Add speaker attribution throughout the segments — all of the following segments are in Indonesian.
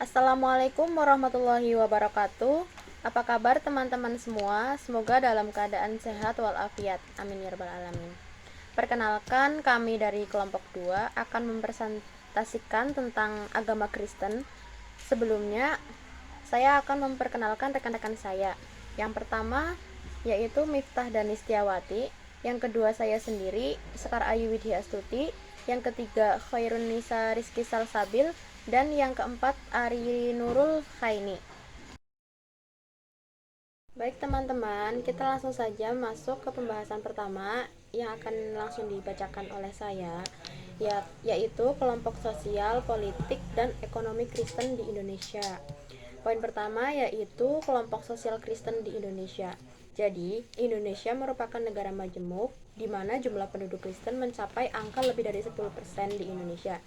Speaker 1: Assalamualaikum warahmatullahi wabarakatuh. Apa kabar teman-teman semua? Semoga dalam keadaan sehat walafiat. Amin ya rabbal alamin. Perkenalkan, kami dari kelompok 2 akan mempresentasikan tentang agama Kristen. Sebelumnya, saya akan memperkenalkan rekan-rekan saya. Yang pertama yaitu Miftah Danistiawati, yang kedua saya sendiri, Sekar Ayu Widya Astuti, yang ketiga Khairun Nisa Rizky Salsabil, dan yang keempat Ari Nurul Khaini. Baik teman-teman, kita langsung saja masuk ke pembahasan pertama yang akan langsung dibacakan oleh saya, yaitu kelompok sosial, politik, dan ekonomi Kristen di Indonesia. Poin pertama yaitu kelompok sosial Kristen di Indonesia. Jadi, Indonesia merupakan negara majemuk di mana jumlah penduduk Kristen mencapai angka lebih dari 10% di Indonesia.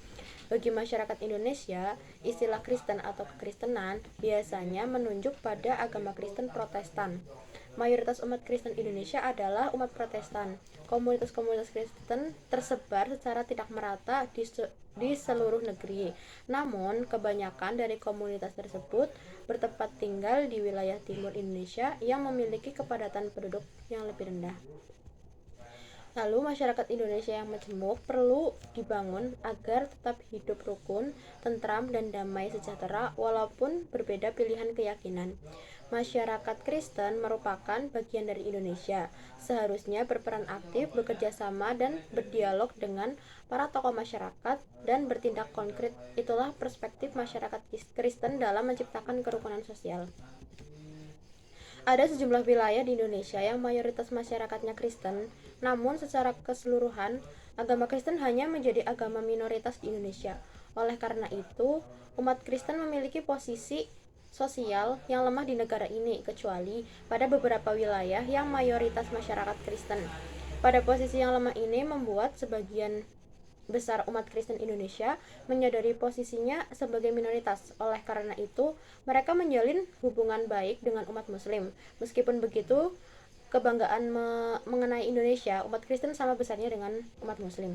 Speaker 1: Bagi masyarakat Indonesia, istilah Kristen atau kekristenan biasanya menunjuk pada agama Kristen Protestan. Mayoritas umat Kristen Indonesia adalah umat Protestan. Komunitas-komunitas Kristen tersebar secara tidak merata di seluruh negeri. Namun, kebanyakan dari komunitas tersebut bertempat tinggal di wilayah timur Indonesia yang memiliki kepadatan penduduk yang lebih rendah. Lalu, masyarakat Indonesia yang majemuk perlu dibangun agar tetap hidup rukun, tentram, dan damai sejahtera walaupun berbeda pilihan keyakinan. Masyarakat Kristen merupakan bagian dari Indonesia, seharusnya berperan aktif, bekerja sama, dan berdialog dengan para tokoh masyarakat dan bertindak konkret. Itulah perspektif masyarakat Kristen dalam menciptakan kerukunan sosial. Ada sejumlah wilayah di Indonesia yang mayoritas masyarakatnya Kristen, namun secara keseluruhan, agama Kristen hanya menjadi agama minoritas di Indonesia. Oleh karena itu, umat Kristen memiliki posisi sosial yang lemah di negara ini, kecuali pada beberapa wilayah yang mayoritas masyarakat Kristen. Pada posisi yang lemah ini membuat sebagian besar umat Kristen Indonesia menyadari posisinya sebagai minoritas. Oleh karena itu, mereka menjalin hubungan baik dengan umat Muslim. Meskipun begitu, kebanggaan mengenai Indonesia, umat Kristen sama besarnya dengan umat Muslim.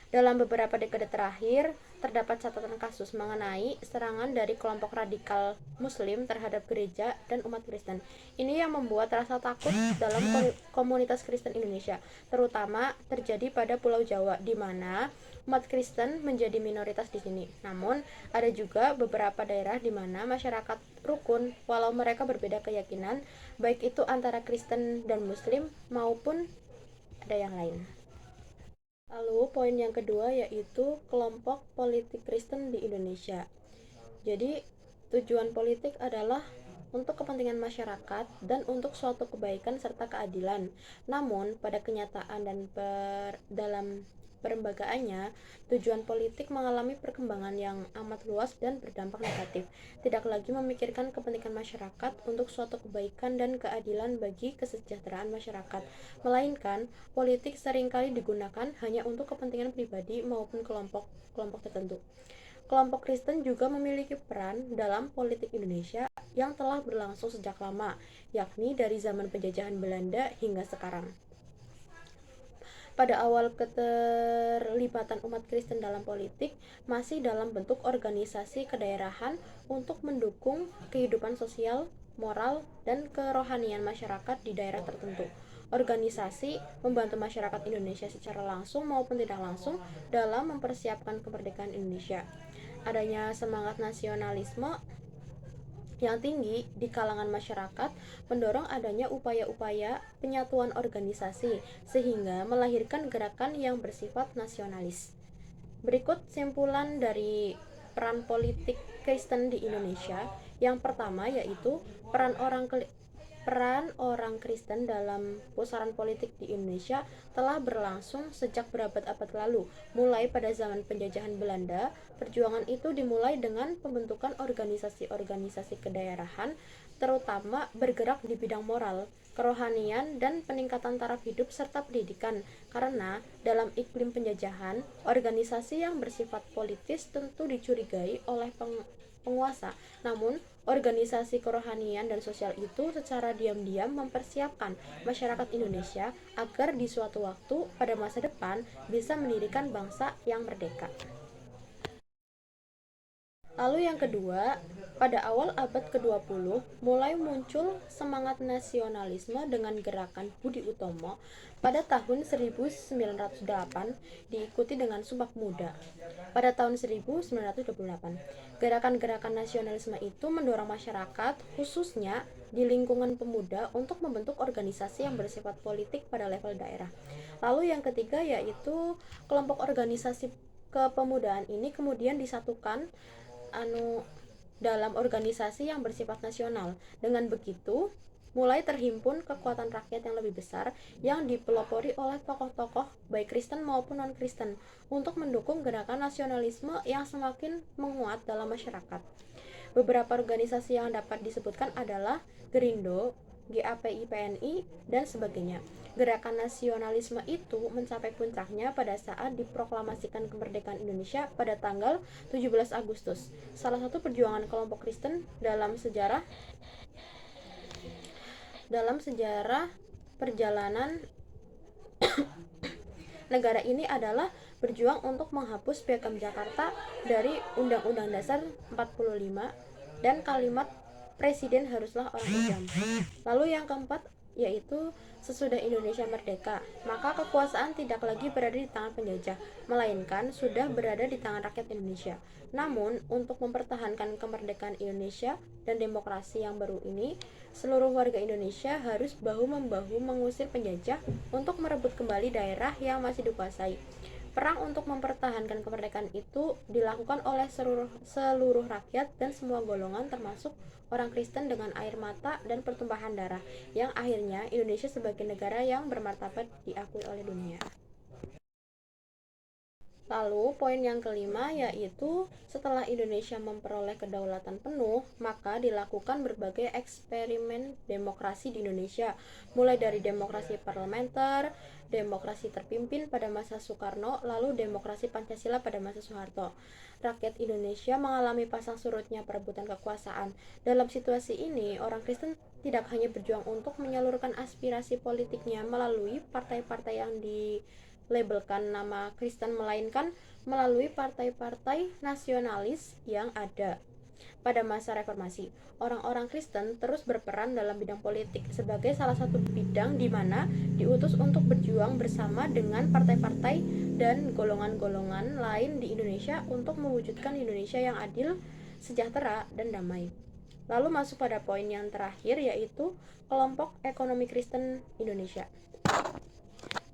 Speaker 1: Dalam beberapa dekade terakhir, terdapat catatan kasus mengenai serangan dari kelompok radikal Muslim terhadap gereja dan umat Kristen. Ini yang membuat rasa takut dalam komunitas Kristen Indonesia, terutama terjadi pada Pulau Jawa, di mana umat Kristen menjadi minoritas di sini. Namun, ada juga beberapa daerah di mana masyarakat rukun walau mereka berbeda keyakinan, baik itu antara Kristen dan Muslim maupun ada yang lain. Lalu poin yang kedua yaitu kelompok politik Kristen di Indonesia. Jadi tujuan politik adalah untuk kepentingan masyarakat dan untuk suatu kebaikan serta keadilan. Namun pada kenyataan dan dalam perembagaannya, tujuan politik mengalami perkembangan yang amat luas dan berdampak negatif. Tidak lagi memikirkan kepentingan masyarakat untuk suatu kebaikan dan keadilan bagi kesejahteraan masyarakat, melainkan politik seringkali digunakan hanya untuk kepentingan pribadi maupun kelompok tertentu. Kelompok Kristen juga memiliki peran dalam politik Indonesia yang telah berlangsung sejak lama, yakni dari zaman penjajahan Belanda hingga sekarang. Pada awal keterlibatan umat Kristen dalam politik masih dalam bentuk organisasi kedaerahan untuk mendukung kehidupan sosial, moral, dan kerohanian masyarakat di daerah tertentu. Organisasi membantu masyarakat Indonesia secara langsung maupun tidak langsung dalam mempersiapkan kemerdekaan Indonesia. Adanya semangat nasionalisme yang tinggi di kalangan masyarakat mendorong adanya upaya-upaya penyatuan organisasi sehingga melahirkan gerakan yang bersifat nasionalis. Berikut simpulan dari peran politik Kristen di Indonesia. Yang pertama yaitu peran orang Kristen dalam pusaran politik di Indonesia telah berlangsung sejak berabad-abad lalu. Mulai pada zaman penjajahan Belanda, perjuangan itu dimulai dengan pembentukan organisasi-organisasi kedaerahan, terutama bergerak di bidang moral, kerohanian, dan peningkatan taraf hidup serta pendidikan. Karena dalam iklim penjajahan, organisasi yang bersifat politis tentu dicurigai oleh penguasa. Namun, organisasi kerohanian dan sosial itu secara diam-diam mempersiapkan masyarakat Indonesia agar di suatu waktu pada masa depan bisa mendirikan bangsa yang merdeka. Lalu yang kedua, pada awal abad ke-20 mulai muncul semangat nasionalisme dengan gerakan Budi Utomo pada tahun 1908 diikuti dengan Sumpah Pemuda pada tahun 1928. Gerakan-gerakan nasionalisme itu mendorong masyarakat, khususnya di lingkungan pemuda, untuk membentuk organisasi yang bersifat politik pada level daerah. Lalu yang ketiga yaitu kelompok organisasi kepemudaan ini kemudian disatukan dalam organisasi yang bersifat nasional. Dengan begitu, mulai terhimpun kekuatan rakyat yang lebih besar yang dipelopori oleh tokoh-tokoh baik Kristen maupun non-Kristen untuk mendukung gerakan nasionalisme yang semakin menguat dalam masyarakat. Beberapa organisasi yang dapat disebutkan adalah Gerindo, GAPI-PNI, dan sebagainya. Gerakan nasionalisme itu mencapai puncaknya pada saat diproklamasikan kemerdekaan Indonesia pada tanggal 17 Agustus. Salah satu perjuangan kelompok Kristen dalam sejarah perjalanan negara ini adalah berjuang untuk menghapus Piagam Jakarta dari Undang-Undang Dasar 45 dan kalimat Presiden haruslah orang Islam. Lalu yang keempat yaitu sesudah Indonesia merdeka, maka kekuasaan tidak lagi berada di tangan penjajah, melainkan sudah berada di tangan rakyat Indonesia. Namun, untuk mempertahankan kemerdekaan Indonesia dan demokrasi yang baru ini, seluruh warga Indonesia harus bahu-membahu mengusir penjajah untuk merebut kembali daerah yang masih dikuasai. Perang untuk mempertahankan kemerdekaan itu dilakukan oleh seluruh rakyat dan semua golongan, termasuk orang Kristen, dengan air mata dan pertumpahan darah, yang akhirnya Indonesia sebagai negara yang bermartabat diakui oleh dunia. Lalu poin yang kelima yaitu setelah Indonesia memperoleh kedaulatan penuh, maka dilakukan berbagai eksperimen demokrasi di Indonesia, mulai dari demokrasi parlementer, demokrasi terpimpin pada masa Soekarno, lalu demokrasi Pancasila pada masa Soeharto. Rakyat Indonesia mengalami pasang surutnya perebutan kekuasaan. Dalam situasi ini, orang Kristen tidak hanya berjuang untuk menyalurkan aspirasi politiknya melalui partai-partai yang dilabelkan nama Kristen, melainkan melalui partai-partai nasionalis yang ada. Pada masa reformasi, orang-orang Kristen terus berperan dalam bidang politik sebagai salah satu bidang di mana diutus untuk berjuang bersama dengan partai-partai dan golongan-golongan lain di Indonesia untuk mewujudkan Indonesia yang adil, sejahtera, dan damai. Lalu masuk pada poin yang terakhir yaitu kelompok ekonomi Kristen Indonesia.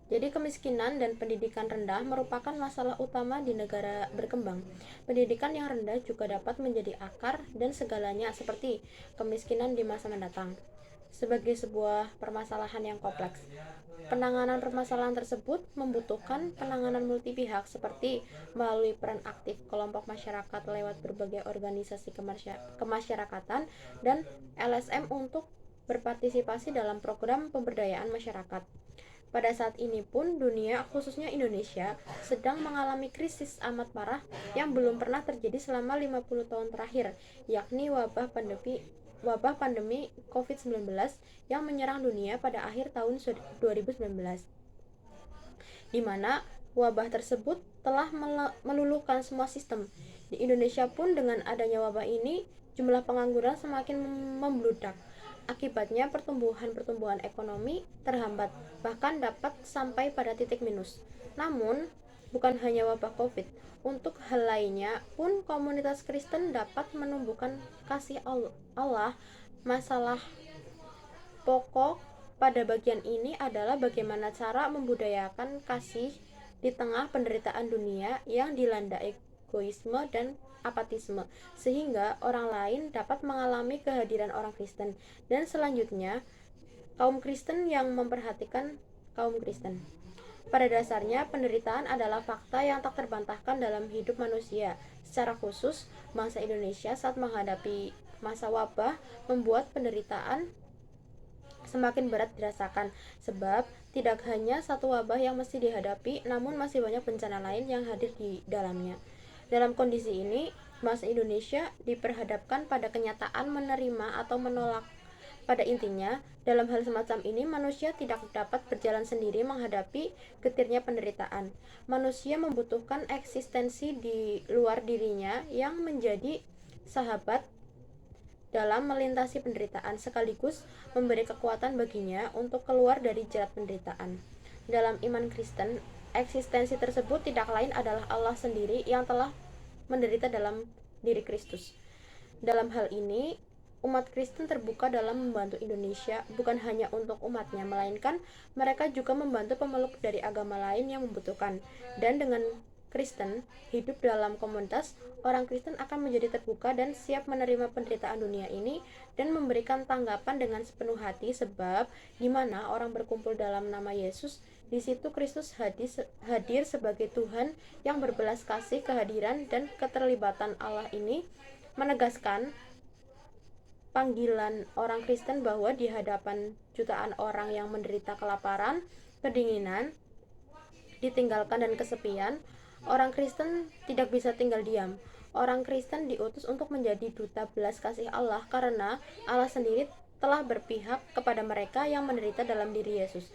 Speaker 1: Jadi kemiskinan dan pendidikan rendah merupakan masalah utama di negara berkembang. Pendidikan yang rendah juga dapat menjadi akar dan segalanya seperti kemiskinan di masa mendatang. Sebagai sebuah permasalahan yang kompleks, penanganan permasalahan tersebut membutuhkan penanganan multi pihak seperti melalui peran aktif kelompok masyarakat lewat berbagai organisasi kemasyarakatan dan LSM untuk berpartisipasi dalam program pemberdayaan masyarakat. Pada saat ini pun dunia, khususnya Indonesia, sedang mengalami krisis amat parah yang belum pernah terjadi selama 50 tahun terakhir, yakni wabah pandemi COVID-19 yang menyerang dunia pada akhir tahun 2019, di mana wabah tersebut telah meluluhkan semua sistem. Di Indonesia pun dengan adanya wabah ini, jumlah pengangguran semakin membludak. Akibatnya pertumbuhan ekonomi terhambat, bahkan dapat sampai pada titik minus. Namun, bukan hanya wabah COVID, untuk hal lainnya pun komunitas Kristen dapat menumbuhkan kasih Allah. Masalah pokok pada bagian ini adalah bagaimana cara membudayakan kasih di tengah penderitaan dunia yang dilanda egoisme dan apatisme, sehingga orang lain dapat mengalami kehadiran orang Kristen, dan selanjutnya kaum Kristen yang memperhatikan kaum Kristen. Pada dasarnya, penderitaan adalah fakta yang tak terbantahkan dalam hidup manusia. Secara khusus, bangsa Indonesia saat menghadapi masa wabah membuat penderitaan semakin berat dirasakan, sebab tidak hanya satu wabah yang mesti dihadapi, namun masih banyak bencana lain yang hadir di dalamnya. Dalam kondisi ini, bangsa Indonesia diperhadapkan pada kenyataan menerima atau menolak. Pada intinya, dalam hal semacam ini manusia tidak dapat berjalan sendiri menghadapi getirnya penderitaan. Manusia membutuhkan eksistensi di luar dirinya yang menjadi sahabat dalam melintasi penderitaan, sekaligus memberi kekuatan baginya untuk keluar dari jerat penderitaan. Dalam iman Kristen, eksistensi tersebut tidak lain adalah Allah sendiri yang telah menderita dalam diri Kristus. Dalam hal ini, umat Kristen terbuka dalam membantu Indonesia, bukan hanya untuk umatnya, melainkan mereka juga membantu pemeluk dari agama lain yang membutuhkan. Dan dengan Kristen hidup dalam komunitas, orang Kristen akan menjadi terbuka dan siap menerima penderitaan dunia ini dan memberikan tanggapan dengan sepenuh hati, sebab di mana orang berkumpul dalam nama Yesus, di situ Kristus hadir sebagai Tuhan yang berbelas kasih. Kehadiran dan keterlibatan Allah ini menegaskan panggilan orang Kristen bahwa di hadapan jutaan orang yang menderita kelaparan, kedinginan, ditinggalkan dan kesepian, orang Kristen tidak bisa tinggal diam. Orang Kristen diutus untuk menjadi duta belas kasih Allah karena Allah sendiri telah berpihak kepada mereka yang menderita dalam diri Yesus.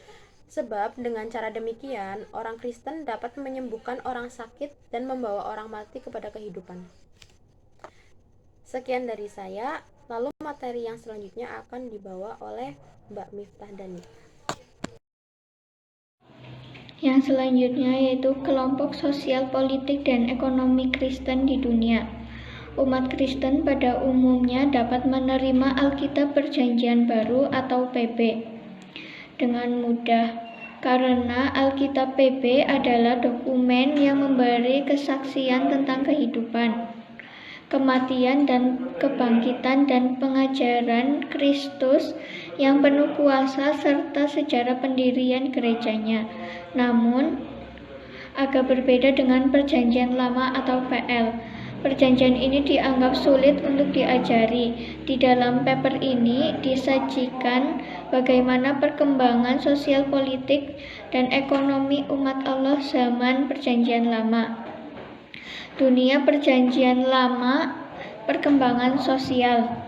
Speaker 1: Sebab dengan cara demikian, orang Kristen dapat menyembuhkan orang sakit dan membawa orang mati kepada kehidupan. Sekian dari saya. Lalu materi yang selanjutnya akan dibawa oleh Mbak Miftah Dani.
Speaker 2: Yang selanjutnya yaitu kelompok sosial, politik, dan ekonomi Kristen di dunia. Umat Kristen pada umumnya dapat menerima Alkitab Perjanjian Baru atau PB dengan mudah, karena Alkitab PB adalah dokumen yang memberi kesaksian tentang kehidupan, kematian dan kebangkitan dan pengajaran Kristus yang penuh kuasa serta sejarah pendirian gerejanya. Namun, agak berbeda dengan Perjanjian Lama atau PL. Perjanjian ini dianggap sulit untuk diajari. Di dalam paper ini disajikan bagaimana perkembangan sosial, politik, dan ekonomi umat Allah zaman Perjanjian Lama. Dunia Perjanjian Lama, perkembangan sosial.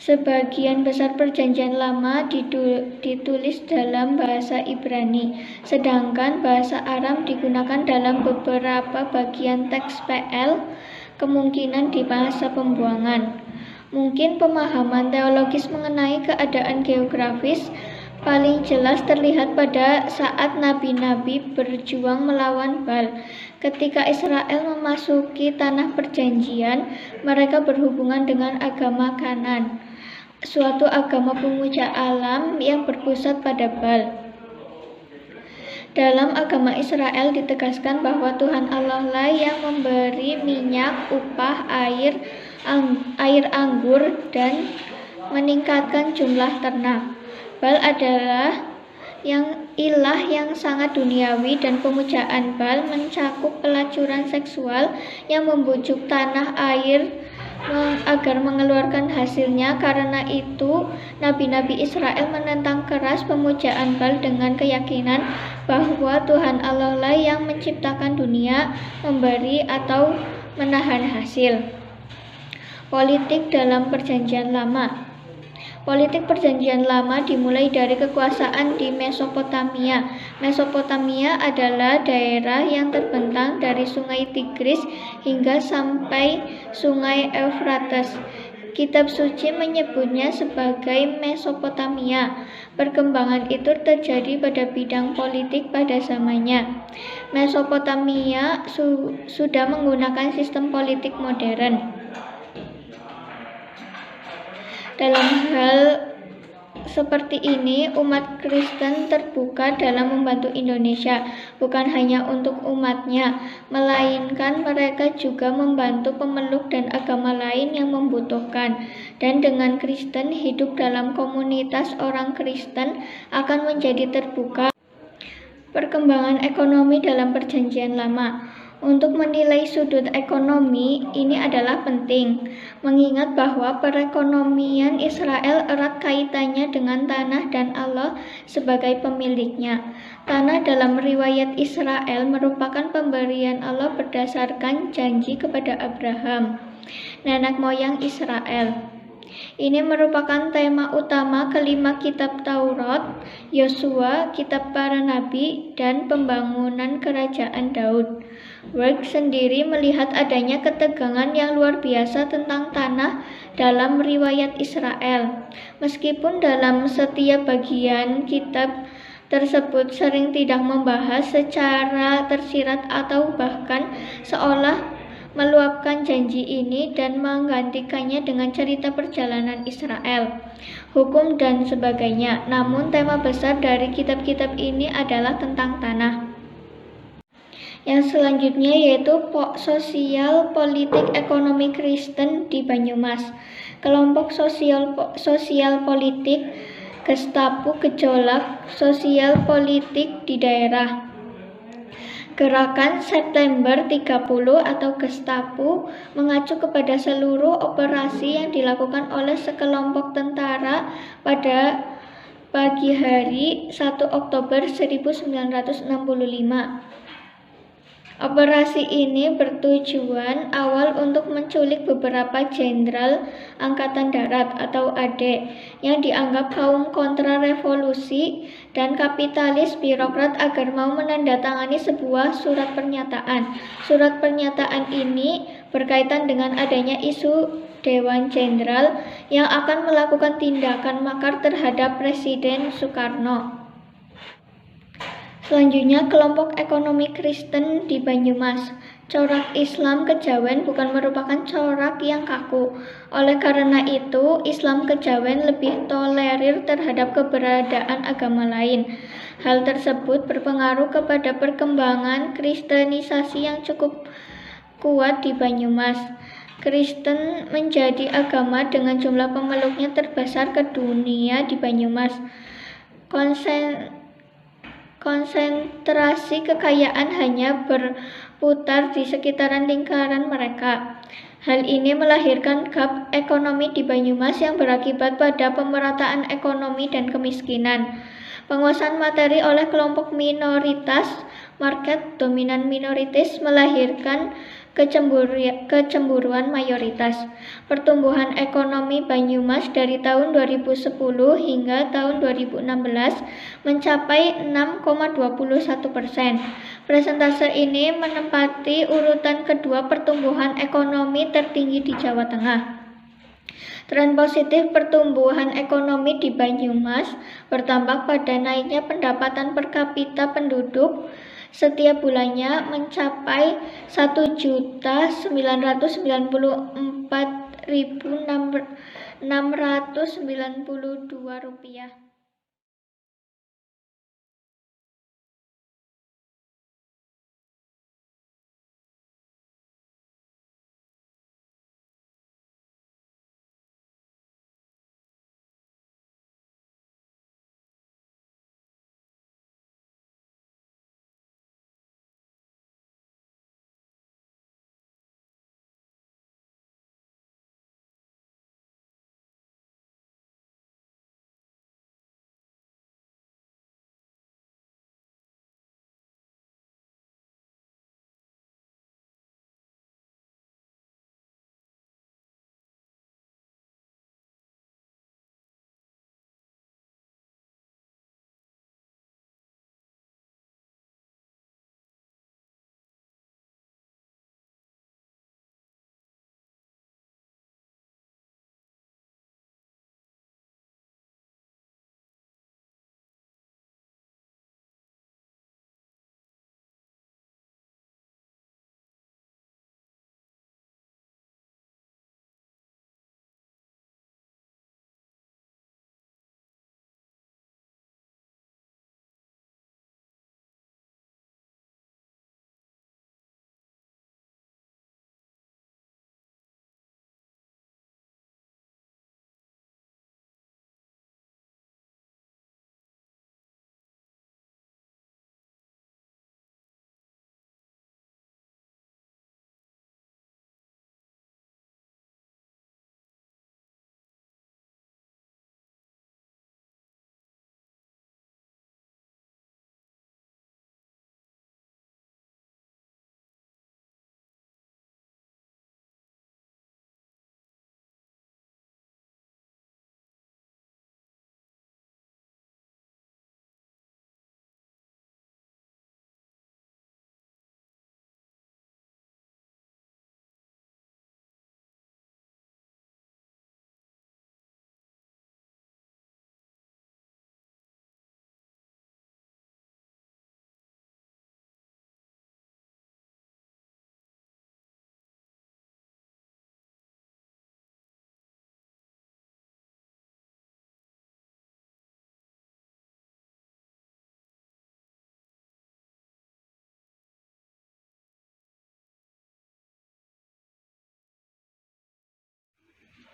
Speaker 2: Sebagian besar Perjanjian Lama ditulis dalam bahasa Ibrani, sedangkan bahasa Aram digunakan dalam beberapa bagian teks PL, kemungkinan di masa pembuangan. Mungkin pemahaman teologis mengenai keadaan geografis paling jelas terlihat pada saat nabi-nabi berjuang melawan Baal. Ketika Israel memasuki tanah perjanjian, mereka berhubungan dengan agama Kanan, suatu agama pemuja alam yang berpusat pada Baal. Dalam agama Israel ditegaskan bahwa Tuhan Allah lah yang memberi minyak, upah, air anggur, dan meningkatkan jumlah ternak. Baal adalah ilah yang sangat duniawi, dan pemujaan Baal mencakup pelacuran seksual yang membujuk tanah air agar mengeluarkan hasilnya. Karena itu, nabi-nabi Israel menentang keras pemujaan Baal dengan keyakinan bahwa Tuhan Allah lah yang menciptakan dunia, memberi atau menahan hasil. Politik dalam Perjanjian Lama. Politik Perjanjian Lama dimulai dari kekuasaan di Mesopotamia. Mesopotamia adalah daerah yang terbentang dari Sungai Tigris hingga sampai Sungai Eufrates. Kitab suci menyebutnya sebagai Mesopotamia. Perkembangan itu terjadi pada bidang politik pada zamannya. Mesopotamia sudah menggunakan sistem politik modern. Dalam hal seperti ini, umat Kristen terbuka dalam membantu Indonesia, bukan hanya untuk umatnya, melainkan mereka juga membantu pemeluk dan agama lain yang membutuhkan. Dan dengan Kristen hidup dalam komunitas orang Kristen akan menjadi terbuka. Perkembangan ekonomi dalam Perjanjian Lama. Untuk menilai sudut ekonomi ini adalah penting, mengingat bahwa perekonomian Israel erat kaitannya dengan tanah dan Allah sebagai pemiliknya. Tanah dalam riwayat Israel merupakan pemberian Allah berdasarkan janji kepada Abraham, nenek moyang Israel. Ini merupakan tema utama kelima kitab Taurat, Yosua, kitab para nabi, dan pembangunan kerajaan Daud. Work sendiri melihat adanya ketegangan yang luar biasa tentang tanah dalam riwayat Israel. Meskipun dalam setiap bagian kitab tersebut sering tidak membahas secara tersirat atau bahkan seolah meluapkan janji ini dan menggantikannya dengan cerita perjalanan Israel, hukum dan sebagainya. Namun tema besar dari kitab-kitab ini adalah tentang tanah. Yang selanjutnya yaitu sosial politik ekonomi Kristen di Banyumas. Kelompok sosial politik Gestapo gejolak sosial politik di daerah. Gerakan September 30 atau Gestapo mengacu kepada seluruh operasi yang dilakukan oleh sekelompok tentara pada pagi hari 1 Oktober 1965. Operasi ini bertujuan awal untuk menculik beberapa jenderal Angkatan Darat atau AD yang dianggap kaum kontra revolusi dan kapitalis birokrat agar mau menandatangani sebuah surat pernyataan. Surat pernyataan ini berkaitan dengan adanya isu Dewan Jenderal yang akan melakukan tindakan makar terhadap Presiden Soekarno. Selanjutnya, kelompok ekonomi Kristen di Banyumas. Corak Islam Kejawen bukan merupakan corak yang kaku. Oleh karena itu, Islam Kejawen lebih tolerir terhadap keberadaan agama lain. Hal tersebut berpengaruh kepada perkembangan kristenisasi yang cukup kuat di Banyumas. Kristen menjadi agama dengan jumlah pemeluknya terbesar kedunia di Banyumas. Konsentrasi kekayaan hanya berputar di sekitaran lingkaran mereka. Hal ini melahirkan gap ekonomi di Banyumas yang berakibat pada pemerataan ekonomi dan kemiskinan. Penguasaan materi oleh kelompok minoritas, market dominan minoritas melahirkan kecemburuan mayoritas. Pertumbuhan ekonomi Banyumas dari tahun 2010 hingga tahun 2016 mencapai 6,21%. Persentase ini menempati urutan kedua pertumbuhan ekonomi tertinggi di Jawa Tengah. Tren positif pertumbuhan ekonomi di Banyumas bertambah pada naiknya pendapatan per kapita penduduk setiap bulannya mencapai Rp1.994.692.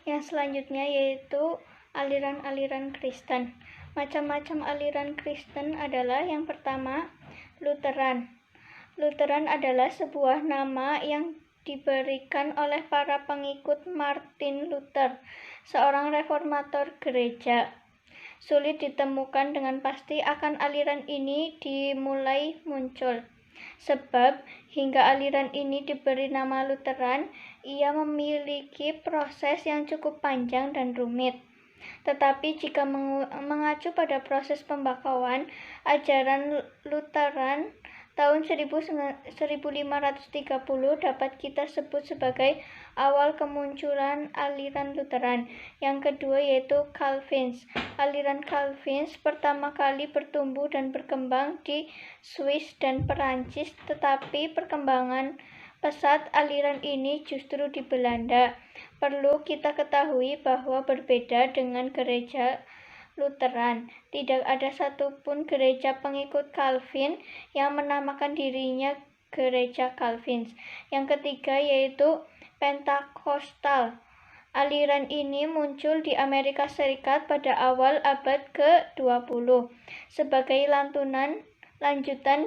Speaker 2: Yang selanjutnya yaitu aliran-aliran Kristen. Macam-macam aliran Kristen adalah yang pertama, Lutheran. Lutheran adalah sebuah nama yang diberikan oleh para pengikut Martin Luther, seorang reformator gereja. Sulit ditemukan dengan pasti akan aliran ini dimulai muncul. Sebab hingga aliran ini diberi nama Lutheran, ia memiliki proses yang cukup panjang dan rumit. Tetapi jika mengacu pada proses pembakauan, ajaran Lutheran tahun 1530 dapat kita sebut sebagai awal kemunculan aliran Lutheran. Yang kedua yaitu Calvins. Aliran Calvins pertama kali bertumbuh dan berkembang di Swiss dan Perancis, tetapi perkembangan pesat aliran ini justru di Belanda. Perlu kita ketahui bahwa berbeda dengan gereja Lutheran, tidak ada satupun gereja pengikut Calvin yang menamakan dirinya gereja Calvins. Yang ketiga yaitu Pentakostal. Aliran ini muncul di Amerika Serikat pada awal abad ke-20 sebagai lanjutan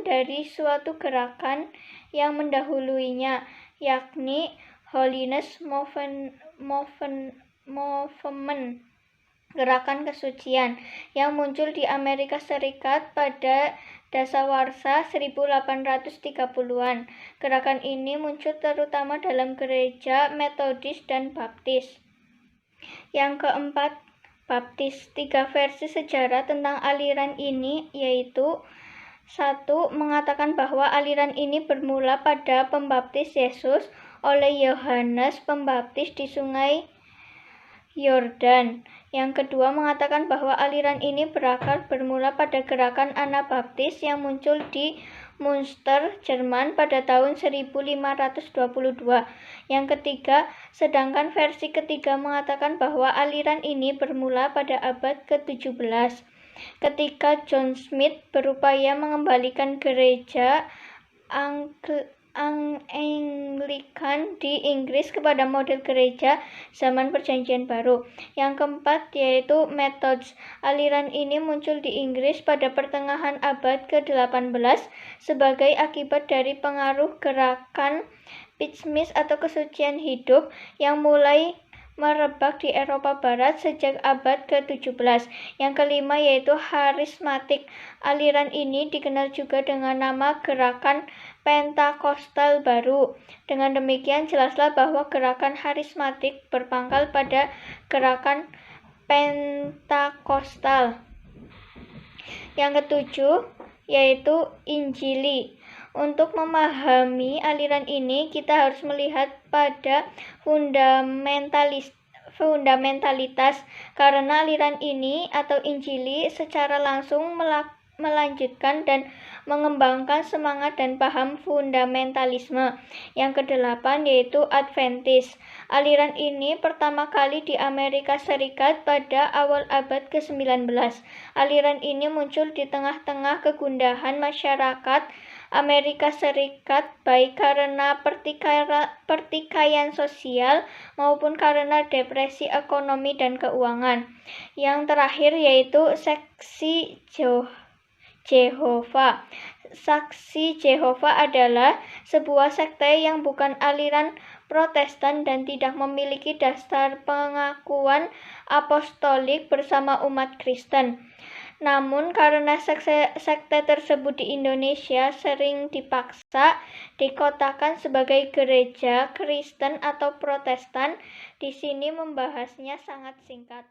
Speaker 2: dari suatu gerakan yang mendahuluinya, yakni Holiness Movement, gerakan kesucian, yang muncul di Amerika Serikat pada dasawarsa 1830-an. Gerakan ini muncul terutama dalam gereja Metodis dan Baptis. Yang keempat, Baptis. 3 versi sejarah tentang aliran ini yaitu: 1. Mengatakan bahwa aliran ini bermula pada pembaptis Yesus oleh Yohanes Pembaptis di Sungai Yordan. Yang kedua mengatakan bahwa aliran ini berakar bermula pada gerakan Anabaptis yang muncul di Münster, Jerman pada tahun 1522. Yang ketiga, sedangkan versi ketiga mengatakan bahwa aliran ini bermula pada abad ke-17 ketika John Smith berupaya mengembalikan gereja Anglikan di Inggris kepada model gereja zaman Perjanjian Baru. Yang keempat yaitu Methods. Aliran ini muncul di Inggris pada pertengahan abad ke-18 sebagai akibat dari pengaruh gerakan Pietism atau kesucian hidup yang mulai merebak di Eropa Barat sejak abad ke-17. Yang kelima yaitu Harismatik. Aliran ini dikenal juga dengan nama gerakan Pentakostal baru. Dengan demikian jelaslah bahwa gerakan Harismatik berpangkal pada gerakan Pentakostal. Yang ketujuh yaitu Injili. Untuk memahami aliran ini, kita harus melihat pada fundamentalitas, karena aliran ini atau Injili secara langsung melanjutkan dan mengembangkan semangat dan paham fundamentalisme. Yang kedelapan yaitu Adventis. Aliran ini pertama kali di Amerika Serikat pada awal abad ke-19. Aliran ini muncul di tengah-tengah kegundahan masyarakat Amerika Serikat, baik karena pertikaian sosial maupun karena depresi ekonomi dan keuangan. Yang terakhir yaitu Saksi Jehovah. Saksi Jehovah adalah sebuah sekte yang bukan aliran Protestan dan tidak memiliki dasar pengakuan apostolik bersama umat Kristen. Namun karena sekte tersebut di Indonesia sering dipaksa dikotakan sebagai gereja Kristen atau Protestan, di sini membahasnya sangat singkat.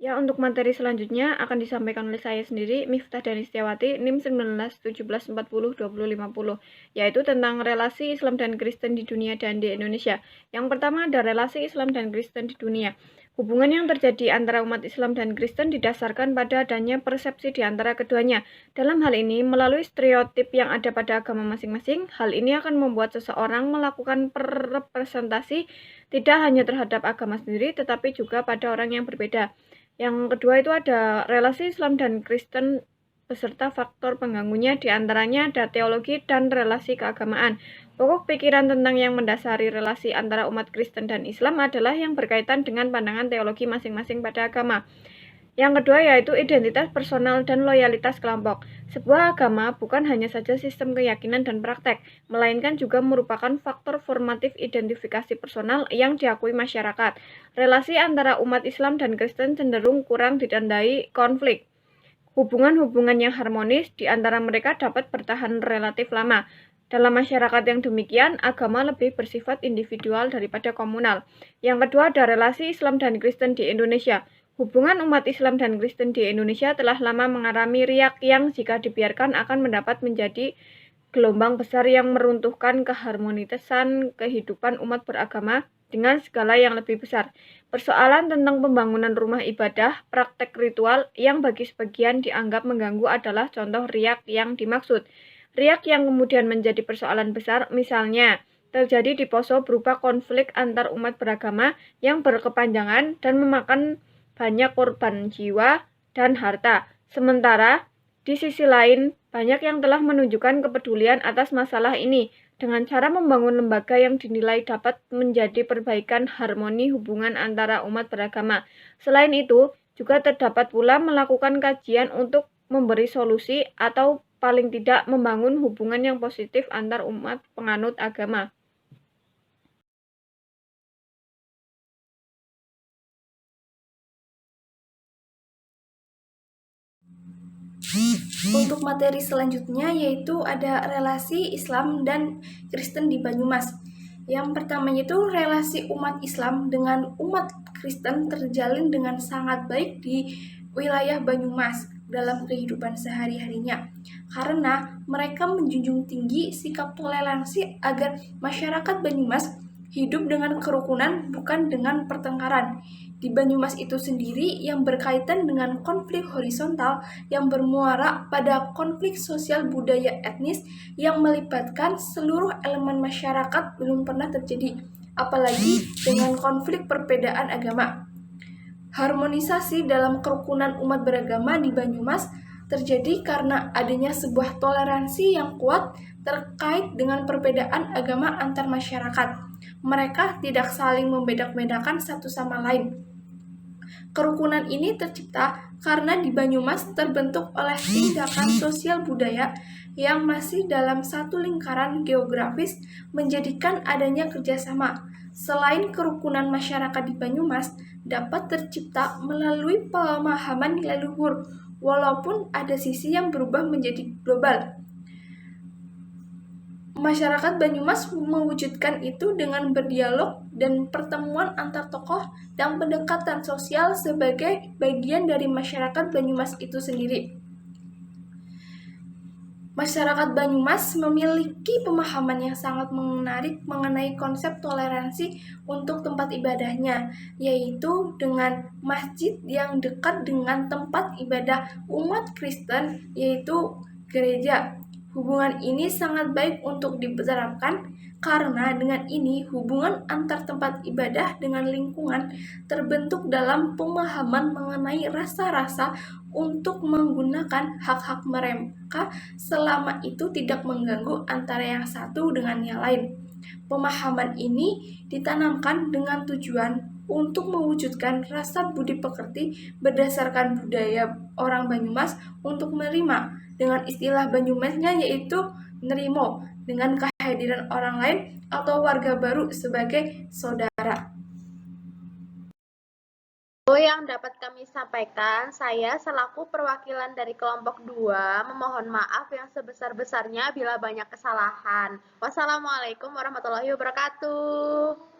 Speaker 3: Ya, untuk materi selanjutnya akan disampaikan oleh saya sendiri, Miftah Dani Setiawati, NIM 1917402050, yaitu tentang relasi Islam dan Kristen di dunia dan di Indonesia. Yang pertama ada relasi Islam dan Kristen di dunia. Hubungan yang terjadi antara umat Islam dan Kristen didasarkan pada adanya persepsi di antara keduanya. Dalam hal ini, melalui stereotip yang ada pada agama masing-masing, hal ini akan membuat seseorang melakukan representasi tidak hanya terhadap agama sendiri, tetapi juga pada orang yang berbeda. Yang kedua itu ada relasi Islam dan Kristen beserta faktor pengganggunya, diantaranya ada teologi dan relasi keagamaan. Pokok pikiran tentang yang mendasari relasi antara umat Kristen dan Islam adalah yang berkaitan dengan pandangan teologi masing-masing pada agama. Yang kedua yaitu identitas personal dan loyalitas kelompok. Sebuah agama bukan hanya saja sistem keyakinan dan praktek, melainkan juga merupakan faktor formatif identifikasi personal yang diakui masyarakat. Relasi antara umat Islam dan Kristen cenderung kurang ditandai konflik. Hubungan-hubungan yang harmonis di antara mereka dapat bertahan relatif lama. Dalam masyarakat yang demikian, agama lebih bersifat individual daripada komunal. Yang kedua ada relasi Islam dan Kristen di Indonesia. Hubungan umat Islam dan Kristen di Indonesia telah lama mengalami riak yang jika dibiarkan akan mendapat menjadi gelombang besar yang meruntuhkan keharmonisan kehidupan umat beragama dengan skala yang lebih besar. Persoalan tentang pembangunan rumah ibadah, praktek ritual yang bagi sebagian dianggap mengganggu adalah contoh riak yang dimaksud. Riak yang kemudian menjadi persoalan besar, misalnya terjadi di Poso berupa konflik antar umat beragama yang berkepanjangan dan memakan banyak korban jiwa dan harta. Sementara di sisi lain, banyak yang telah menunjukkan kepedulian atas masalah ini dengan cara membangun lembaga yang dinilai dapat menjadi perbaikan harmoni hubungan antara umat beragama. Selain itu, juga terdapat pula melakukan kajian untuk memberi solusi atau paling tidak membangun hubungan yang positif antar umat penganut agama.
Speaker 4: Untuk materi selanjutnya yaitu ada relasi Islam dan Kristen di Banyumas. Yang pertama yaitu relasi umat Islam dengan umat Kristen terjalin dengan sangat baik di wilayah Banyumas dalam kehidupan sehari-harinya. Karena mereka menjunjung tinggi sikap toleransi agar masyarakat Banyumas hidup dengan kerukunan bukan dengan pertengkaran. Di Banyumas itu sendiri yang berkaitan dengan konflik horizontal yang bermuara pada konflik sosial budaya etnis yang melibatkan seluruh elemen masyarakat belum pernah terjadi, apalagi dengan konflik perbedaan agama. Harmonisasi dalam kerukunan umat beragama di Banyumas terjadi karena adanya sebuah toleransi yang kuat terkait dengan perbedaan agama antar masyarakat. Mereka tidak saling membedak-bedakan satu sama lain. Kerukunan ini tercipta karena di Banyumas terbentuk oleh tindakan sosial budaya yang masih dalam satu lingkaran geografis menjadikan adanya kerjasama. Selain kerukunan masyarakat di Banyumas dapat tercipta melalui pemahaman nilai luhur, walaupun ada sisi yang berubah menjadi global. Masyarakat Banyumas mewujudkan itu dengan berdialog dan pertemuan antar tokoh dan pendekatan sosial sebagai bagian dari masyarakat Banyumas itu sendiri. Masyarakat Banyumas memiliki pemahaman yang sangat menarik mengenai konsep toleransi untuk tempat ibadahnya, yaitu dengan masjid yang dekat dengan tempat ibadah umat Kristen, yaitu gereja. Hubungan ini sangat baik untuk diterapkan karena dengan ini hubungan antar tempat ibadah dengan lingkungan terbentuk dalam pemahaman mengenai rasa-rasa untuk menggunakan hak-hak mereka selama itu tidak mengganggu antara yang satu dengan yang lain. Pemahaman ini ditanamkan dengan tujuan untuk mewujudkan rasa budi pekerti berdasarkan budaya orang Banyumas untuk menerima. Dengan istilah Banyumasnya yaitu nerimo, dengan kehadiran orang lain atau warga baru sebagai saudara.
Speaker 1: Yang dapat kami sampaikan, saya selaku perwakilan dari kelompok 2 memohon maaf yang sebesar-besarnya bila banyak kesalahan. Wassalamualaikum warahmatullahi wabarakatuh.